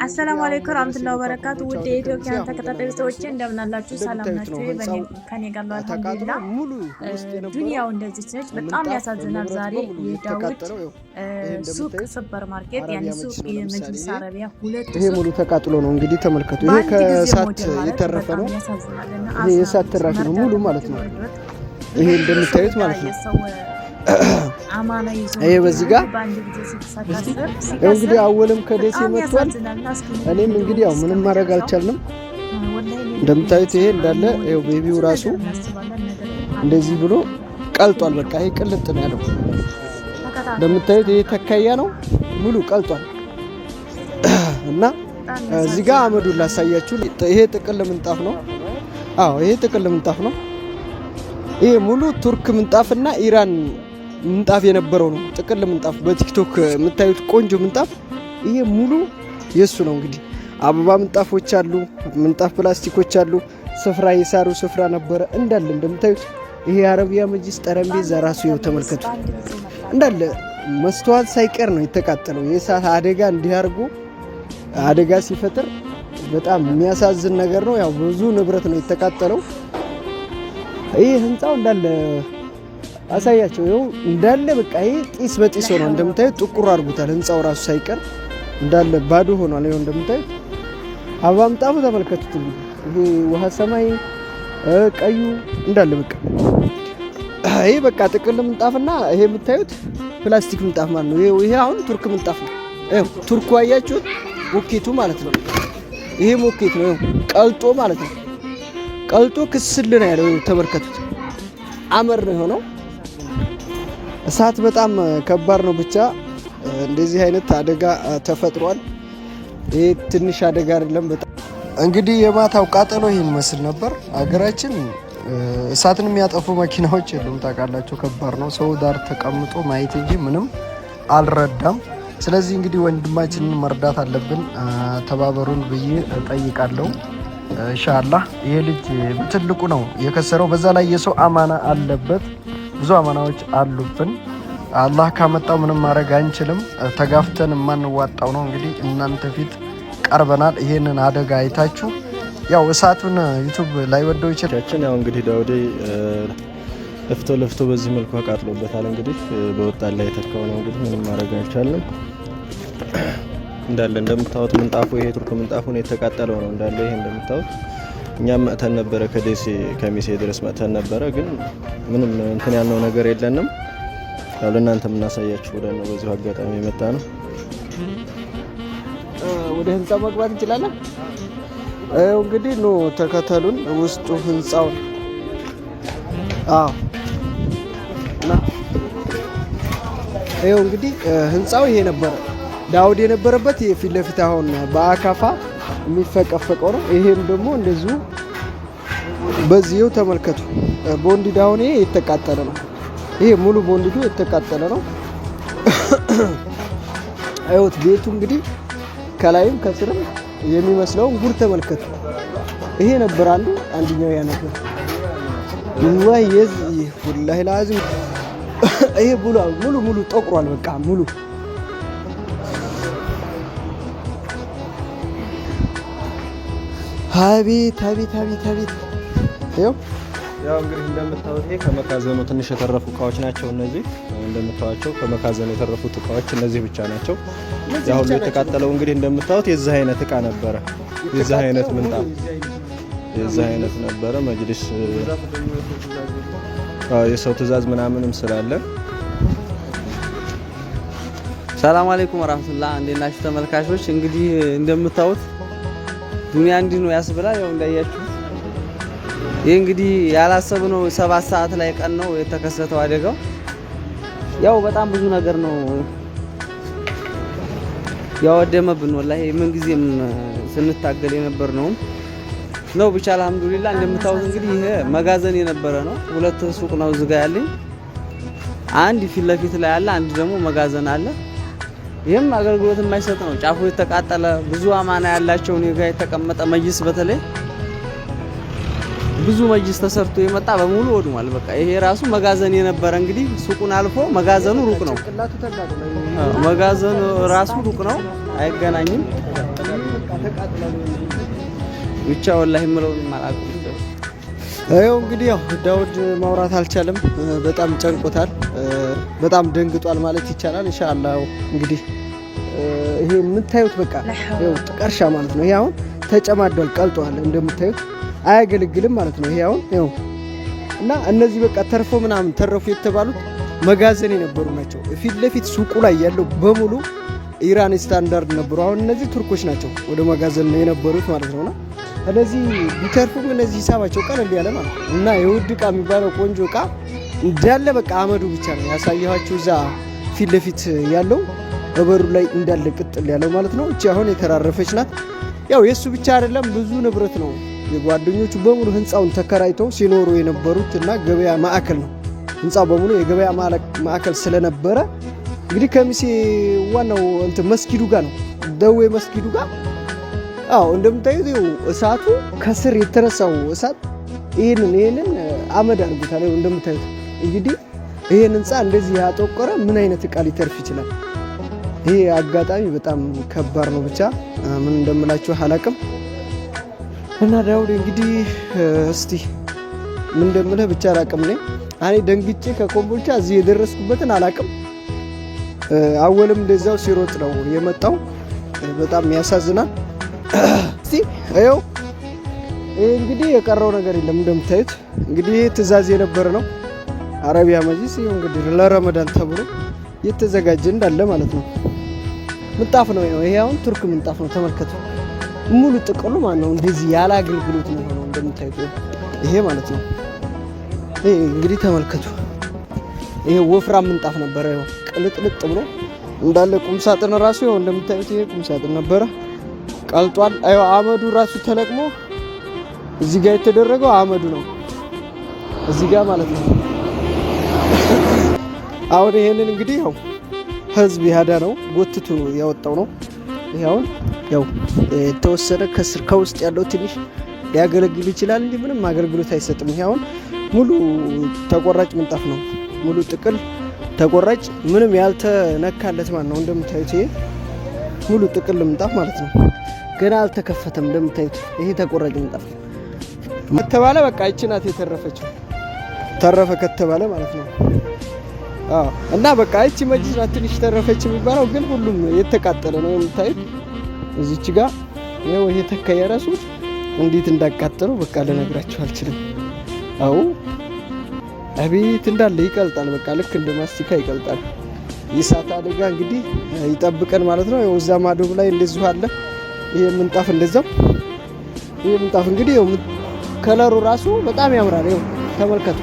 አሰላሙ አለይኩም ወራህመቱላሂ ወበረካቱ ውድ የኢትዮጵያ ተከታታዮች እንደምን አላችሁ? ሰላም ናችሁ? ከኔ ጋር ነው አልሐምዱሊላህ። ዱንያው እንደዚህ ነች፣ በጣም ያሳዝናል። ዛሬ የዳውድ ሱቅ ሱፐር ማርኬት ያኔ ሱቅ የመጅሊስ አረቢያ ሁለት ይሄ ሙሉ ተቃጥሎ ነው እንግዲህ ተመልከቱ። ይሄ ከእሳት የተረፈ ነው። ይሄ የእሳት ተራፊ ነው ሙሉ ማለት ነው። ይሄ እንደምታዩት ማለት ነው። ይሄ በዚህ ጋር እንግዲህ አወልም ከደሴ መጥቷል። እኔም እንግዲህ ያው ምንም ማድረግ አልቻልንም። እንደምታዩት ይሄ እንዳለ ይሄው ቤቢው ራሱ እንደዚህ ብሎ ቀልጧል። በቃ ይሄ ቅልጥ ነው ያለው። እንደምታዩት ይሄ ተካያ ነው ሙሉ ቀልጧል። እና እዚህ ጋር አመዱን ላሳያችሁ። ይሄ ጥቅል ምንጣፍ ነው። አዎ ይሄ ጥቅል ምንጣፍ ነው። ይሄ ሙሉ ቱርክ ምንጣፍና ኢራን ምንጣፍ የነበረው ነው። ጥቅል ምንጣፍ በቲክቶክ የምታዩት ቆንጆ ምንጣፍ ይሄ ሙሉ የሱ ነው። እንግዲህ አበባ ምንጣፎች አሉ፣ ምንጣፍ ፕላስቲኮች አሉ። ስፍራ የሳሩ ስፍራ ነበረ እንዳለ እንደምታዩት። ይሄ የአረቢያ መጅሊስ ጠረጴዛ ራሱ ይኸው ተመልከቱ። እንዳለ መስተዋት ሳይቀር ነው የተቃጠለው። የእሳት አደጋ እንዲህ አድርጎ አደጋ ሲፈጥር በጣም የሚያሳዝን ነገር ነው። ያው ብዙ ንብረት ነው የተቃጠለው። ይሄ ህንጻው እንዳለ አሳያቸው ይኸው እንዳለ በቃ ይሄ ጢስ በጢስ ሆኗል። እንደምታዩት ጥቁር አድርጎታል። ህንጻው ራሱ ሳይቀር እንዳለ ባዶ ሆኗል። ይኸው እንደምታዩት አበባ ምንጣፉ ተመልከቱት። ይሄ ውሃ ሰማይ ቀዩ እንዳለ በቃ ይሄ በቃ ጥቅል ምንጣፍና ይሄ የምታዩት ፕላስቲክ ምንጣፍ ማለት ነው። ይሄ አሁን ቱርክ ምንጣፍ ነው። ይኸው ቱርኩ አያችሁት? ሞኬቱ ማለት ነው። ይሄ ሞኬት ነው። ይኸው ቀልጦ ማለት ነው። ቀልጦ ክስል ነው ያለው። ተመልከቱት። አመር ነው የሆነው። እሳት በጣም ከባድ ነው። ብቻ እንደዚህ አይነት አደጋ ተፈጥሯል። ይሄ ትንሽ አደጋ አይደለም። በጣም እንግዲህ የማታው ቃጠሎ ይሄን መስል ነበር። አገራችን እሳትን የሚያጠፉ መኪናዎች የሉም። ታውቃላችሁ፣ ከባድ ነው። ሰው ዳር ተቀምጦ ማየት እንጂ ምንም አልረዳም። ስለዚህ እንግዲህ ወንድማችንን መርዳት አለብን። ተባበሩን ብዬ እጠይቃለሁ። ኢንሻአላህ ይሄ ልጅ ትልቁ ነው የከሰረው። በዛ ላይ የሰው አማና አለበት። ብዙ አማናዎች አሉብን። አላህ ካመጣው ምንም ማድረግ አንችልም። ተጋፍተን የማንዋጣው ነው። እንግዲህ እናንተ ፊት ቀርበናል። ይሄንን አደጋ አይታችሁ ያው እሳቱን ዩቲዩብ ላይ ወደው ይችላል። ያው እንግዲህ ዳውዴ ለፍቶ በዚህ መልኩ አቃጥሎበታል። እንግዲህ በወጣት ላይ ተካው ነው። እንግዲህ ምንም ማድረግ አንችልም። እንዳለ እንደምታዩት ምንጣፉ ይሄ ቱርክ ምንጣፉ ነው የተቃጠለው ነው እንዳለ። ይሄ እንደምታዩት እኛም መተን ነበረ ከሚሴ ድረስ መተን ነበረ፣ ግን ምንም እንትን ያልነው ነገር የለንም። ያው ለእናንተ የምናሳያችሁ ወደ ነው በዚሁ አጋጣሚ የመጣ ነው። ወደ ህንጻው መግባት እንችላለን። እንግዲህ ኑ ተከተሉን። ውስጡ ህንጻው እንግዲህ ህንጻው ይሄ ነበረ። ዳውድ የነበረበት የፊት ለፊት አሁን በአካፋ የሚፈቀፈቀው ነው። ይሄም ደግሞ እንደዚሁ በዚሁ ተመልከቱ። ቦንዲ ዳውን ይሄ የተቃጠለ ነው። ይሄ ሙሉ ቦንዲዱ የተቃጠለ ነው። አይወት ቤቱ እንግዲህ ከላይም ከስርም የሚመስለውን ጉር ተመልከቱ። ይሄ ነበር አንደኛው ያ ነበር። ወላሂ ላዚም ይሄ ሙሉ ጠቁሯል። በቃ ሙሉ አቤት ያው እንግዲህ እንደምታዩት ይሄ ከመካዘኑ ትንሽ የተረፉ እቃዎች ናቸው። እነዚህ እንደምታዩቸው ከመካዘኑ የተረፉት እቃዎች እነዚህ ብቻ ናቸው። ያው ሁሉ የተቃጠለው እንግዲህ እንደምታዩት የዚህ አይነት እቃ ነበረ። የዚህ አይነት ምንጣፍ የዚህ አይነት ነበረ። መጅሊስ የሰው ትእዛዝ ምናምንም ስላለ። ሰላም አለይኩም ወራህመቱላህ። እንዴት ናችሁ ተመልካቾች? እንግዲህ እንደምታዩት ዱንያ እንዲህ ነው ያስብላል። ያው እንዳያችሁ ይሄ እንግዲህ ያላሰብነው 7 ሰዓት ላይ ቀን ነው የተከሰተው አደጋው። ያው በጣም ብዙ ነገር ነው ያወደመብን። ወላሂ ምን ጊዜም ስንታገል የነበር ነው። ብቻ አልሐምዱሊላህ። እንደምታዩት እንግዲህ ይሄ መጋዘን የነበረ ነው። ሁለት ሱቅ ነው ዝጋ ያለኝ። አንድ ፊት ለፊት ላይ አለ፣ አንድ ደግሞ መጋዘን አለ። ይሄም አገልግሎት የማይሰጥ ነው። ጫፉ የተቃጠለ ብዙ አማና ያላቸው እኔ ጋር የተቀመጠ መጅሊስ በተለይ ብዙ መጅልስ ተሰርቶ የመጣ በሙሉ ወድሟል። በቃ ይሄ ራሱ መጋዘን የነበረ እንግዲህ ሱቁን አልፎ መጋዘኑ ሩቅ ነው። መጋዘኑ ራሱ ሩቅ ነው፣ አይገናኝም። ብቻ ወላሂ ምለው ማላቁ አየው እንግዲህ ያው ዳውድ ማውራት አልቻለም። በጣም ጨንቆታል፣ በጣም ደንግጧል ማለት ይቻላል። ኢንሻአላህ እንግዲህ ይሄ የምታዩት በቃ ያው ጥቀርሻ ማለት ነው። ይሄ አሁን ተጨማዷል፣ ቀልጧል። እንደምታዩት አያገለግልም ማለት ነው። ይሄ አሁን ያው እና እነዚህ በቃ ተርፎ ምናምን ተረፉ የተባሉት መጋዘን የነበሩ ናቸው። ፊት ለፊት ሱቁ ላይ ያለው በሙሉ ኢራን ስታንዳርድ ነበሩ። አሁን እነዚህ ቱርኮች ናቸው ወደ መጋዘን የነበሩት ማለት ነውና እነዚህ ቢተርፉም እነዚህ ሂሳባቸው ቀለል ያለ ማለት ነው። እና የውድ ዕቃ የሚባለው ቆንጆ ዕቃ እንዳለ በቃ አመዱ ብቻ ነው ያሳየኋችሁ። እዛ ፊት ለፊት ያለው በበሩ ላይ እንዳለ ቅጥል ያለው ማለት ነው። እቺ አሁን የተራረፈች ናት። ያው የሱ ብቻ አይደለም ብዙ ንብረት ነው። የጓደኞቹ በሙሉ ህንፃውን ተከራይተው ሲኖሩ የነበሩት እና ገበያ ማዕከል ነው። ህንፃው በሙሉ የገበያ ማዕከል ስለነበረ እንግዲህ ከሚሴ ዋናው እንትን መስጊዱ ጋር ነው፣ ደዌ መስጊዱ ጋር። አዎ እንደምታዩት እሳቱ ከስር የተነሳው እሳት ይሄንን አመድ አድርጎታል። እንደምታዩት እንግዲህ ይሄን ህንፃ እንደዚህ ያጠቆረ ምን አይነት ዕቃ ሊተርፍ ይችላል? ይሄ አጋጣሚ በጣም ከባድ ነው። ብቻ ምን እንደምላችሁ አላቅም። እና ዳውድ እንግዲህ እስቲ ምን እንደምልህ ብቻ አላቅም። እኔ ደንግጬ ከኮምቦልቻ እዚህ የደረስኩበትን አላቅም። አወልም እንደዛው ሲሮጥ ነው የመጣው። በጣም ያሳዝናል። እስቲ አየው ይሄ እንግዲህ የቀረው ነገር የለም። እንደምታዩት እንግዲህ ይሄ ትዕዛዝ የነበረ ነው። አረቢያ መጅሊስ ይሄው እንግዲህ ለረመዳን ተብሎ የተዘጋጀ እንዳለ ማለት ነው። ምንጣፍ ነው ይሄ አሁን ቱርክ ምንጣፍ ነው። ተመልከቱ ሙሉ ጥቅሉ ማለት ነው። እንደዚህ ያለ አገልግሎት ነው ሆኖ እንደምታዩት ይሄ ማለት ነው። ይሄ እንግዲህ ተመልከቱ ይሄ ወፍራም ምንጣፍ ነበረ። ይሄው ቅልጥልጥ ብሎ እንዳለ ቁም ሳጥን ራሱ ይሄው እንደምታዩት ይሄ ቁም ሳጥን ነበረ፣ ቀልጧል። አዩ አመዱ ራሱ ተለቅሞ እዚህ ጋር የተደረገው አመዱ ነው እዚህ ጋር ማለት ነው። አሁን ይሄንን እንግዲህ ያው ህዝብ ያዳ ነው ጎትቶ ያወጣው ነው። ይሄ አሁን ያው የተወሰነ ከስር ከውስጥ ያለው ትንሽ ሊያገለግል ይችላል እንጂ ምንም አገልግሎት አይሰጥም። ይሄ አሁን ሙሉ ተቆራጭ ምንጣፍ ነው። ሙሉ ጥቅል ተቆራጭ ምንም ያልተነካለት ማለት ነው። እንደምታዩት ይሄ ሙሉ ጥቅል ምንጣፍ ማለት ነው። ገና አልተከፈተም። እንደምታዩት ይሄ ተቆራጭ ምንጣፍ ከተባለ በቃ እቺ ናት የተረፈችው። ተረፈ ከተባለ ማለት ነው። እና በቃ እቺ መጅሊስ ናት ትንሽ ተረፈች የሚባለው፣ ግን ሁሉም የተቃጠለ ነው የምታዩት። እዚች ጋር ያው ይሄ ተከየ ራሱ እንዴት እንዳቃጠለው በቃ ልነግራችሁ አልችልም። አው አቤት እንዳለ ይቀልጣል። በቃ ልክ እንደ ማስቲካ ይቀልጣል። የእሳት አደጋ እንግዲህ ይጠብቀን ማለት ነው። ያው እዛ ማዶብ ላይ እንደዚሁ አለ ይሄ ምንጣፍ እንደዛው። ይሄ ምንጣፍ እንግዲህ ያው ከለሩ ራሱ በጣም ያምራል። ያው ተመልከቱ።